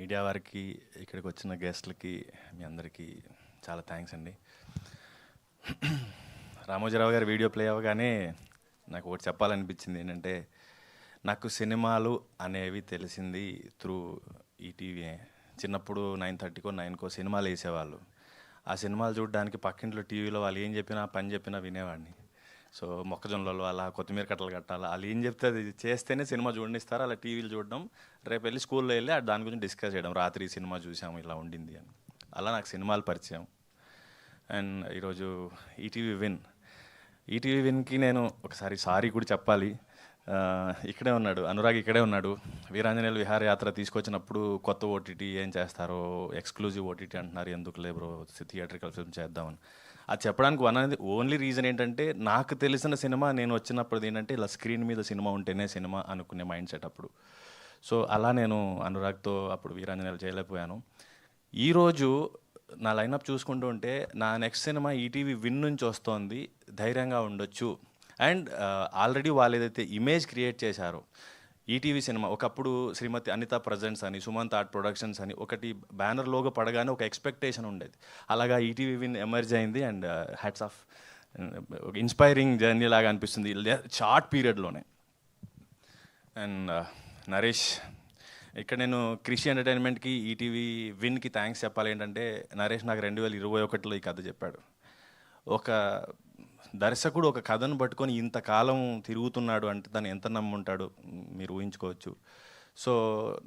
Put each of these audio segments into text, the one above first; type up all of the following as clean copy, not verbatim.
Media వారికి, ఇక్కడికి వచ్చిన గెస్ట్లకి, మీ అందరికీ చాలా థ్యాంక్స్ అండి. రామోజీరావు గారి వీడియో ప్లే అవ్వగానే నాకు ఒకటి చెప్పాలనిపించింది. ఏంటంటే, నాకు సినిమాలు అనేవి తెలిసింది త్రూ ఈటీవీ. చిన్నప్పుడు 9:30కో 9కో సినిమాలు వేసేవాళ్ళు. ఆ సినిమాలు చూడడానికి పక్కింట్లో టీవీలో వాళ్ళు ఏం చెప్పినా, పని చెప్పినా వినేవాడిని. సో మొక్కజొన్నలు అలా, కొత్తిమీర కట్టలు కట్టాలా, వాళ్ళు ఏం చెప్తే అది చేస్తేనే సినిమా చూడనిస్తారు. అలా టీవీలు చూడడం, రేపు వెళ్ళి స్కూల్లో వెళ్ళి దాని గురించి డిస్కస్ చేయడం, రాత్రి సినిమా చూసాము ఇలా ఉండింది అని. అలా నాకు సినిమాలు పరిచయం. అండ్ ఈరోజు ఈటీవీ విన్కి నేను ఒకసారి సారీ కూడా చెప్పాలి. ఇక్కడే ఉన్నాడు అనురాగ్, ఇక్కడే ఉన్నాడు. వీరాంజనేయులు విహారయాత్ర తీసుకొచ్చినప్పుడు కొత్త ఓటీటీ ఏం చేస్తారో, ఎక్స్క్లూజివ్ ఓటీటీ అంటున్నారు, ఎందుకులే బ్రో థియేట్రికల్ ఫిల్మ్ చేద్దామని. అది చెప్పడానికి ఓన్లీ రీజన్ ఏంటంటే, నాకు తెలిసిన సినిమా నేను వచ్చినప్పుడు ఏంటంటే ఇలా స్క్రీన్ మీద సినిమా ఉంటేనే సినిమా అనుకునే మైండ్ సెట్ అప్పుడు. సో అలా నేను అనురాగ్తో అప్పుడు వీరాంజనేయులు చేయలేకపోయాను. ఈరోజు నా లైనప్ చూసుకుంటూ ఉంటే నా నెక్స్ట్ సినిమా ఈటీవీ విన్ నుంచి వస్తోంది, ధైర్యంగా ఉండొచ్చు. అండ్ ఆల్రెడీ వాళ్ళు ఏదైతే ఇమేజ్ క్రియేట్ చేశారో ఈటీవీ సినిమా, ఒకప్పుడు శ్రీమతి అనిత ప్రజెంట్స్ అని, సుమంత్ ఆర్ట్ ప్రొడక్షన్స్ అని ఒకటి బ్యానర్ లోగో పడగానే ఒక ఎక్స్పెక్టేషన్ ఉండేది. అలాగా ఈటీవీ విన్ ఎమర్జ్ అయింది. And hats off, inspiring journey లాగా అనిపిస్తుంది షార్ట్ పీరియడ్లోనే. అండ్ నరేష్, ఇక్కడ నేను కృషి ఎంటర్టైన్మెంట్కి, ఈటీవీ విన్కి థ్యాంక్స్ చెప్పాలి. ఏంటంటే, నరేష్ నాకు 2021లో ఈ కథ చెప్పాడు. ఒక దర్శకుడు ఒక కథను పట్టుకొని ఇంతకాలం తిరుగుతున్నాడు అంటే తను ఎంత నమ్ముంటాడు మీరు ఊహించుకోవచ్చు. సో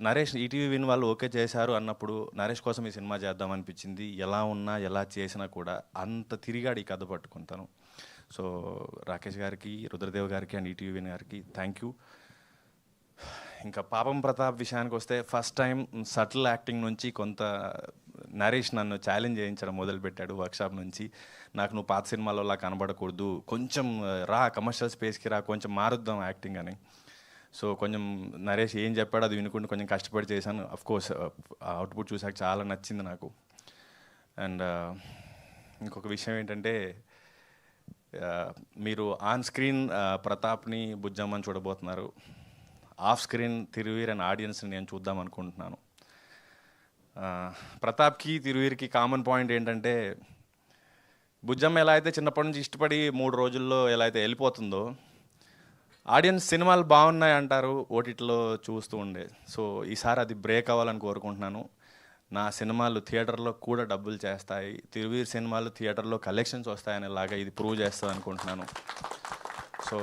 నరేష్ ఈటీవీ విన్ వాళ్ళు ఓకే చేశారు అన్నప్పుడు నరేష్ కోసం ఈ సినిమా చేద్దాం అనిపించింది. ఎలా ఉన్నా ఎలా చేసినా కూడా అంత తిరిగాడు ఈ కథ పట్టుకుంటాను. సో రాకేష్ గారికి, రుద్రదేవ్ గారికి అండ్ ఈటీవీ విన్ గారికి థ్యాంక్ యూ. ఇంకా పాపం ప్రతాప్ విషయానికి వస్తే, ఫస్ట్ టైం సటిల్ యాక్టింగ్ నుంచి కొంత నరేష్ నన్ను ఛాలెంజ్ చేయించడం మొదలుపెట్టాడు వర్క్షాప్ నుంచి. నాకు నువ్వు పాత సినిమాలో కనబడకూడదు, కొంచెం రా కమర్షియల్ స్పేస్కి రా, కొంచెం మారుద్దాం యాక్టింగ్ అని. సో కొంచెం నరేష్ ఏం చెప్పాడో అది వినుకుంటూ కొంచెం కష్టపడి చేశాను. అఫ్కోర్స్ అవుట్పుట్ చూసాక చాలా నచ్చింది నాకు. అండ్ ఇంకొక విషయం ఏంటంటే, మీరు ఆన్ స్క్రీన్ ప్రతాప్ని, బుజ్జమ్మని చూడబోతున్నారు. ఆఫ్ స్క్రీన్ తిరువీర్ అండ్ ఆడియన్స్ని నేను చూద్దాం అనుకుంటున్నాను. ప్రతాప్కి, తిరువీర్కి కామన్ పాయింట్ ఏంటంటే, బుజ్జమ్మ ఎలా అయితే చిన్నప్పటి నుంచి ఇష్టపడి 3 రోజుల్లో ఎలా అయితే వెళ్ళిపోతుందో, ఆడియన్స్ సినిమాలు బాగున్నాయి అంటారు ఓటీటీలో చూస్తూ ఉండే. సో ఈసారి అది బ్రేక్ అవ్వాలని కోరుకుంటున్నాను. నా సినిమాలు థియేటర్లో కూడా డబ్బులు చేస్తాయి, తిరువీర్ సినిమాలు థియేటర్లో కలెక్షన్స్ వస్తాయనేలాగా ఇది ప్రూవ్ చేస్తుంది అనుకుంటున్నాను. సో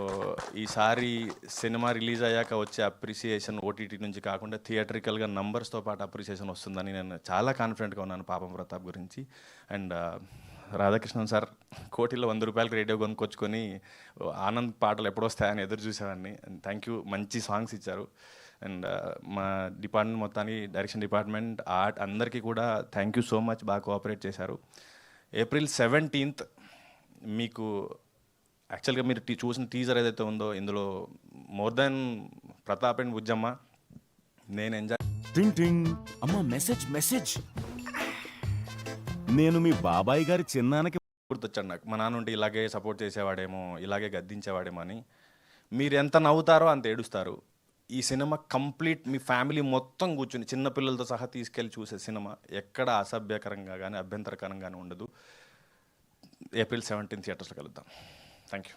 ఈసారి సినిమా రిలీజ్ అయ్యాక వచ్చే అప్రిసియేషన్ ఓటీటీ నుంచి కాకుండా థియేట్రికల్గా నంబర్స్తో పాటు అప్రిసియేషన్ వస్తుందని నేను చాలా కాన్ఫిడెంట్గా ఉన్నాను పాపం ప్రతాప్ గురించి. అండ్ రాధాకృష్ణన్ సార్ కోటిలో 100 రూపాయలకి రేడియో కొనుక్కొచ్చుకొని ఆనంద్ పాటలు ఎప్పుడు వస్తాయని ఎదురు చూసేవాడిని. అండ్ థ్యాంక్ యూ, మంచి సాంగ్స్ ఇచ్చారు. అండ్ మా డిపార్ట్మెంట్ మొత్తానికి, డైరెక్షన్ డిపార్ట్మెంట్, ఆర్ట్ అందరికీ కూడా థ్యాంక్ యూ సో మచ్, బాగా కోఆపరేట్ చేశారు. April 17th మీకు యాక్చువల్గా మీరు చూసిన టీజర్ ఏదైతే ఉందో, ఇందులో more than Pratap and Bujjamma నేను ఎంజాయ్. టింగ్ టింగ్, అమ్మా మెసేజ్. నేను మీ బాబాయ్ గారి చిన్నాన్నకి గుర్తొచ్చాడు నాకు. మా నాన్న ఉంటే ఇలాగే సపోర్ట్ చేసేవాడేమో, ఇలాగే గద్దించేవాడేమో అని. మీరు ఎంత నవ్వుతారో అంత ఏడుస్తారు. ఈ సినిమా కంప్లీట్ మీ ఫ్యామిలీ మొత్తం కూర్చుని చిన్నపిల్లలతో సహా తీసుకెళ్ళి చూసే సినిమా. ఎక్కడ అసభ్యకరంగా కానీ అభ్యంతరకరంగానే ఉండదు. April 17th థియేటర్స్లో కలుద్దాం. Thank you.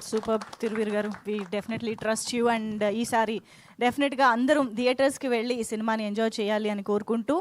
Super Thiruveer garu, we definitely trust you. And ఈసారి డెఫినెట్గా అందరం థియేటర్స్కి వెళ్ళి ఈ సినిమాని ఎంజాయ్ చేయాలి అని కోరుకుంటూ